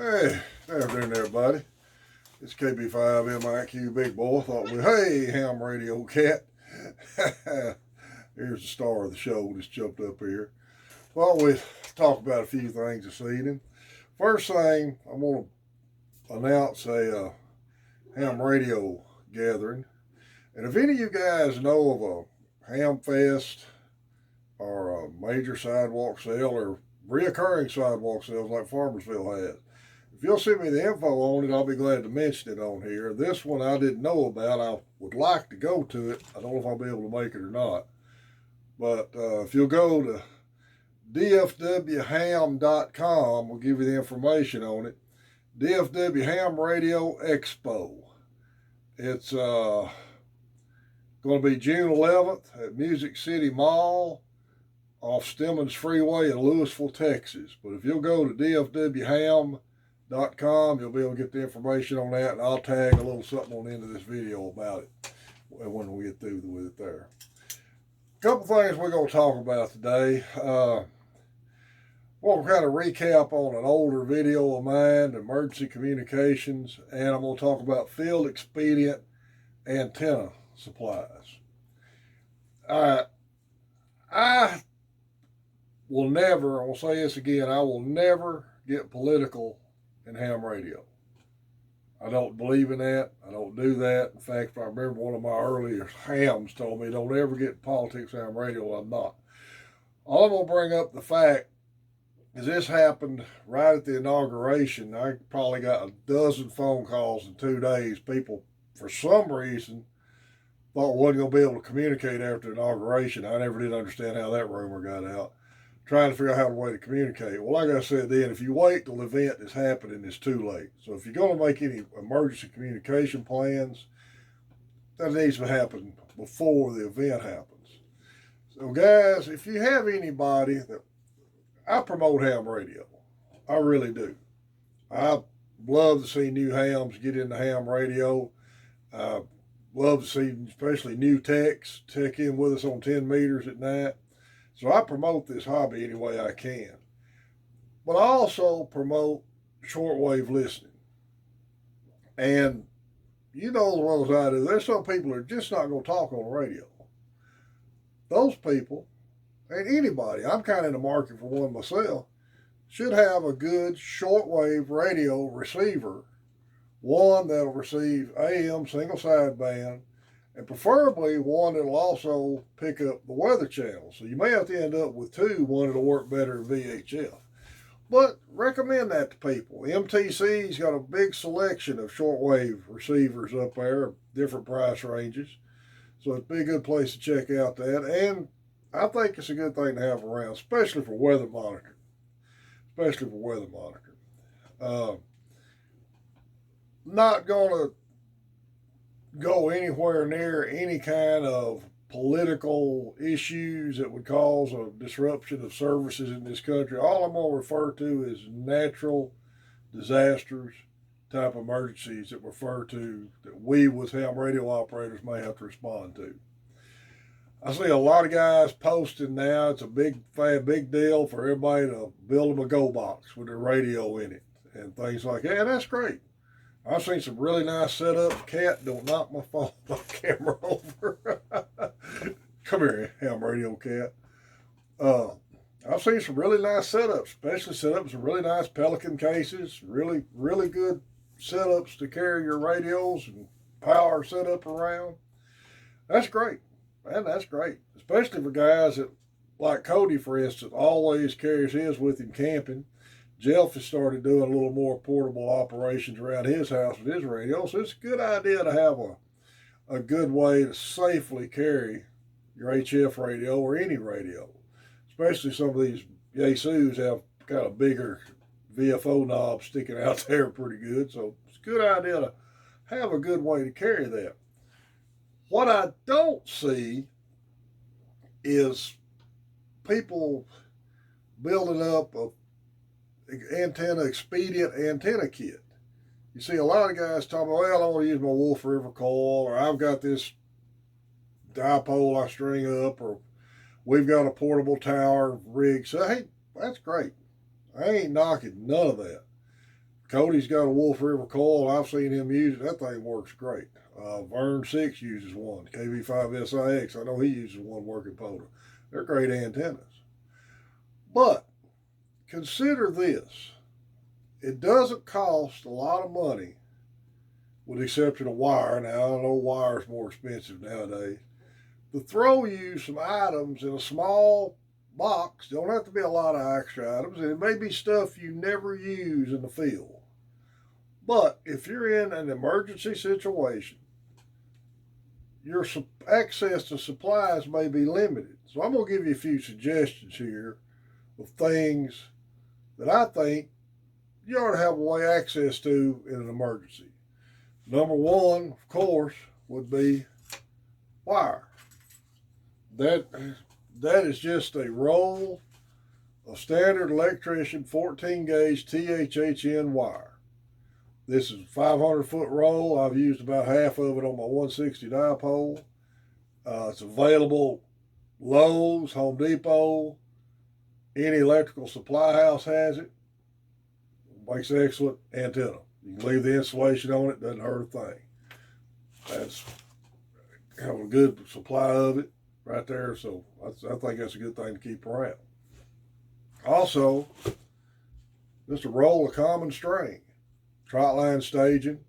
Hey, afternoon, everybody. It's KB5MIQ Big Boy. Thought hey, ham radio cat. Here's the star of the show. Just jumped up here. Thought we'd talk about a few things this evening. First thing, I want to announce a ham radio gathering. And if any of you guys know of a ham fest or a major sidewalk sale or reoccurring sidewalk sales like Farmersville has, if you'll send me the info on it, I'll be glad to mention it on here. This one I didn't know about. I would like to go to it. I don't know if I'll be able to make it or not. But if you'll go to dfwham.com, we'll give you the information on it. DFW Ham Radio Expo. It's going to be June 11th at Music City Mall off Stemmons Freeway in Louisville, Texas. But if you'll go to dfwham.com, you'll be able to get the information on that, and I'll tag a little something on the end of this video about it when we get through with it there. A couple things we're going to talk about today. We'll kind of recap on an older video of mine, emergency communications, and I'm going to talk about field expedient antenna supplies. I will never, I will say this again, I will never get political in ham radio. I don't believe in that. I don't do that. In fact, I remember one of my earlier hams told me, don't ever get politics in ham radio. I'm not. All I'm going to bring up the fact is this happened right at the inauguration. I probably got a dozen phone calls in 2 days. People, for some reason, thought we wasn't going to be able to communicate after the inauguration. I never did understand how that rumor got out. Trying to figure out how to way to communicate. Well, like I said then, if you wait till the event is happening, it's too late. So if you're going to make any emergency communication plans, that needs to happen before the event happens. So guys, if you have anybody that, I promote ham radio. I really do. I love to see new hams get into ham radio. I love to see especially new techs check in with us on 10 meters at night. So I promote this hobby any way I can. But I also promote shortwave listening. And you know the ones I do, there's some people who are just not going to talk on the radio. Those people, and anybody, I'm kind of in the market for one myself, should have a good shortwave radio receiver. One that'll receive AM single sideband, and preferably one that'll also pick up the weather channel. So you may have to end up with two, one that'll work better than VHF. But recommend that to people. MTC's got a big selection of shortwave receivers up there, different price ranges. So it'd be a good place to check out that. And I think it's a good thing to have around, especially for weather monitoring. Not going to go anywhere near any kind of political issues that would cause a disruption of services in this country. All I'm going to refer to is natural disasters type emergencies that we with ham radio operators may have to respond to. I see a lot of guys posting now. It's a big deal for everybody to build them a go box with their radio in it and things like that. And that's great. I've seen some really nice setups. Cat, don't knock my camera over. Come here, ham radio cat. I've seen some really nice setups, especially setups some really nice Pelican cases. Really, really good setups to carry your radios and power setup around. That's great. Man, that's great. Especially for guys that, like Cody, for instance, always carries his with him camping. Jeff has started doing a little more portable operations around his house with his radio, so it's a good idea to have a good way to safely carry your HF radio or any radio. Especially some of these Yaesus have kind of bigger VFO knobs sticking out there pretty good, so it's a good idea to have a good way to carry that. What I don't see is people building up a expedient antenna kit. You see a lot of guys talking about, well, I want to use my Wolf River coil, or I've got this dipole I string up, or we've got a portable tower rig. So, hey, that's great. I ain't knocking none of that. Cody's got a Wolf River coil. I've seen him use it. That thing works great. Vern 6 uses one. KV5SIX, I know he uses one working Poda. They're great antennas. But consider this. It doesn't cost a lot of money, with the exception of wire. Now, I know wire is more expensive nowadays. To throw you some items in a small box, don't have to be a lot of extra items, and it may be stuff you never use in the field. But if you're in an emergency situation, your access to supplies may be limited. So I'm going to give you a few suggestions here of things that I think you ought to have a way access to in an emergency. Number one, of course, would be wire. That is just a roll of standard electrician 14 gauge THHN wire. This is a 500-foot roll. I've used about half of it on my 160 dipole. It's available Lowe's, Home Depot, any electrical supply house has it. Makes an excellent antenna. You can leave the insulation on it, doesn't hurt a thing. That's have a good supply of it right there, so I think that's a good thing to keep around. Also, just a roll of common string. Trot line staging,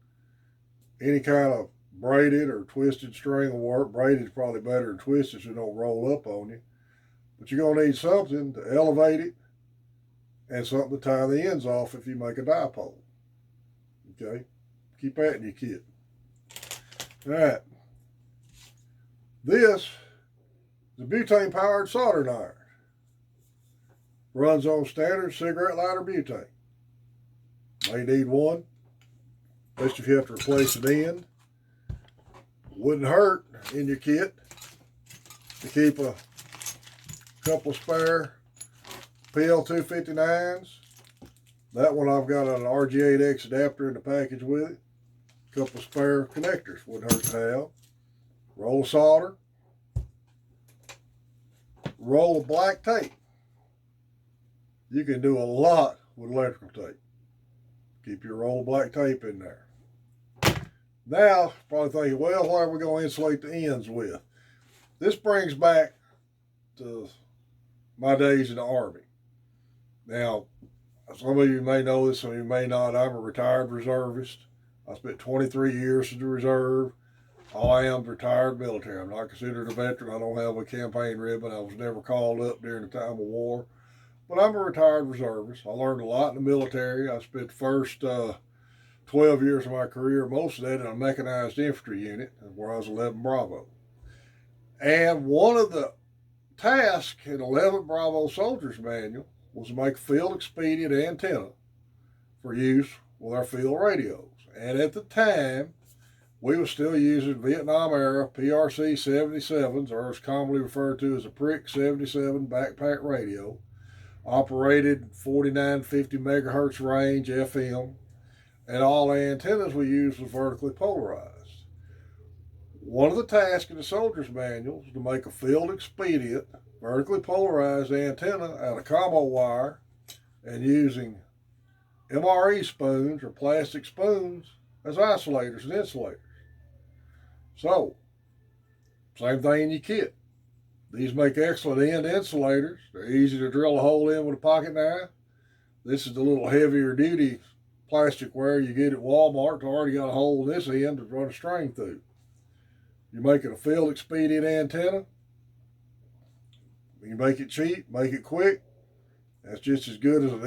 any kind of braided or twisted string will work. Braided is probably better than twisted so it don't roll up on you. But you're going to need something to elevate it and something to tie the ends off if you make a dipole. Okay? Keep that in your kit. All right. This is a butane-powered soldering iron. Runs on standard cigarette lighter butane. May need one, especially if you have to replace an end. Wouldn't hurt in your kit to keep a couple of spare PL259s. That one I've got an RG8X adapter in the package with it. A couple of spare connectors wouldn't hurt to have. Roll of solder. Roll of black tape. You can do a lot with electrical tape. Keep your roll of black tape in there. Now, probably thinking, well, what are we going to insulate the ends with? This brings back to my days in the Army. Now, some of you may know this, some of you may not. I'm a retired reservist. I spent 23 years in the reserve. All I am is retired military. I'm not considered a veteran. I don't have a campaign ribbon. I was never called up during the time of war. But I'm a retired reservist. I learned a lot in the military. I spent the first 12 years of my career, most of that in a mechanized infantry unit, where I was 11 Bravo. And one of the tasks in 11 Bravo Soldier's Manual was to make a field expedient antenna for use with our field radios. And at the time, we were still using Vietnam-era PRC 77s, or as commonly referred to as a Prick 77 backpack radio, operated 49-50 megahertz range FM, and all the antennas we used was vertically polarized. One of the tasks in the Soldier's Manual was to make a field expedient vertically polarized antenna out of commo wire and using MRE spoons or plastic spoons as isolators and insulators. So, same thing in your kit. These make excellent end insulators. They're easy to drill a hole in with a pocket knife. This is the little heavier duty plastic wire you get at Walmart. It's already got a hole in this end to run a string through. You're making a field expedient antenna. You make it cheap, make it quick. That's just as good as an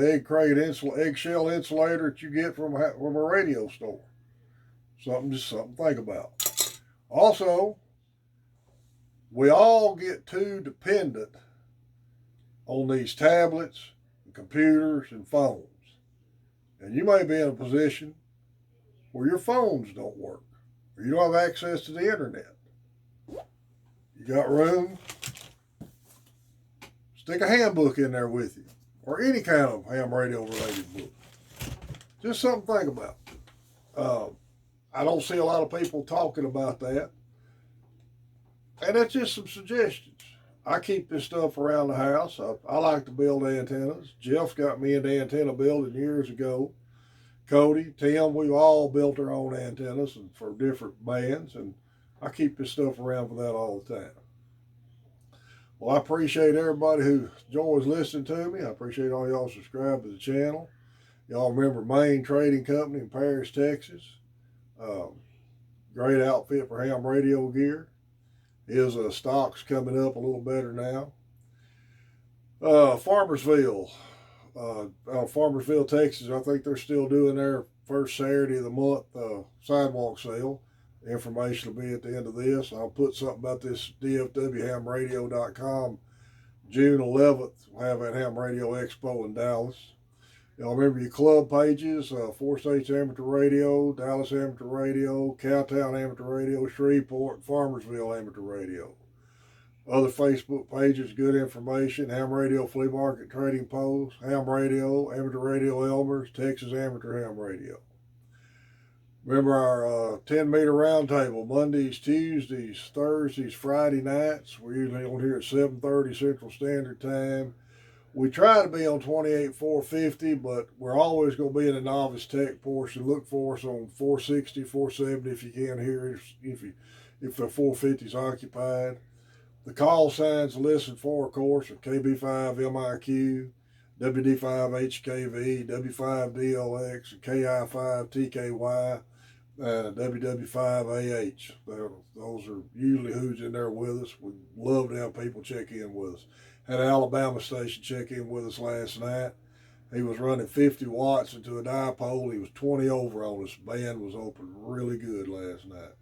eggshell insulator that you get from a radio store. Something to think about. Also, we all get too dependent on these tablets, and computers, and phones. And you may be in a position where your phones don't work, or you don't have access to the internet. You got room? Stick a handbook in there with you, or any kind of ham radio related book. Just something to think about. I don't see a lot of people talking about that. And that's just some suggestions. I keep this stuff around the house. I like to build antennas. Jeff got me into antenna building years ago. Cody, Tim, we've all built our own antennas and for different bands, and I keep this stuff around for that all the time. Well, I appreciate everybody who enjoys listening to me. I appreciate all y'all subscribe to the channel. Y'all remember Main Trading Company in Paris, Texas. Um, Great outfit for ham radio gear. His stock's coming up a little better now. Farmersville, Farmersville, Texas. I think they're still doing their first Saturday of the month sidewalk sale. Information will be at the end of this. I'll put something about this dfwhamradio.com. June 11th, we'll have that Ham Radio Expo in Dallas. Y'all remember your club pages, Four States Amateur Radio, Dallas Amateur Radio, Cowtown Amateur Radio, Shreveport, Farmersville Amateur Radio. Other Facebook pages, good information, Ham Radio Flea Market Trading Post, Ham Radio, Amateur Radio Elmers, Texas Amateur Ham Radio. Remember our 10-meter roundtable, Mondays, Tuesdays, Thursdays, Friday nights. We're usually on here at 7:30 Central Standard Time. We try to be on 28,450, but we're always going to be in the novice tech portion. Look for us on 460, 470 if you can hear it, if the 450 is occupied. The call signs to listen for, of course, are KB5MIQ, WD5HKV, W5DLX, and KI5TKY, WW5AH. Those are usually who's in there with us. We love to have people check in with us. Had an Alabama station check in with us last night. He was running 50 watts into a dipole. He was 20 over on us. Band was open really good last night.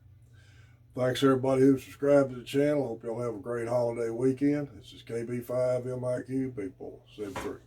Thanks everybody who subscribed to the channel. Hope y'all have a great holiday weekend. This is KB5MIQ, Big Boy 73.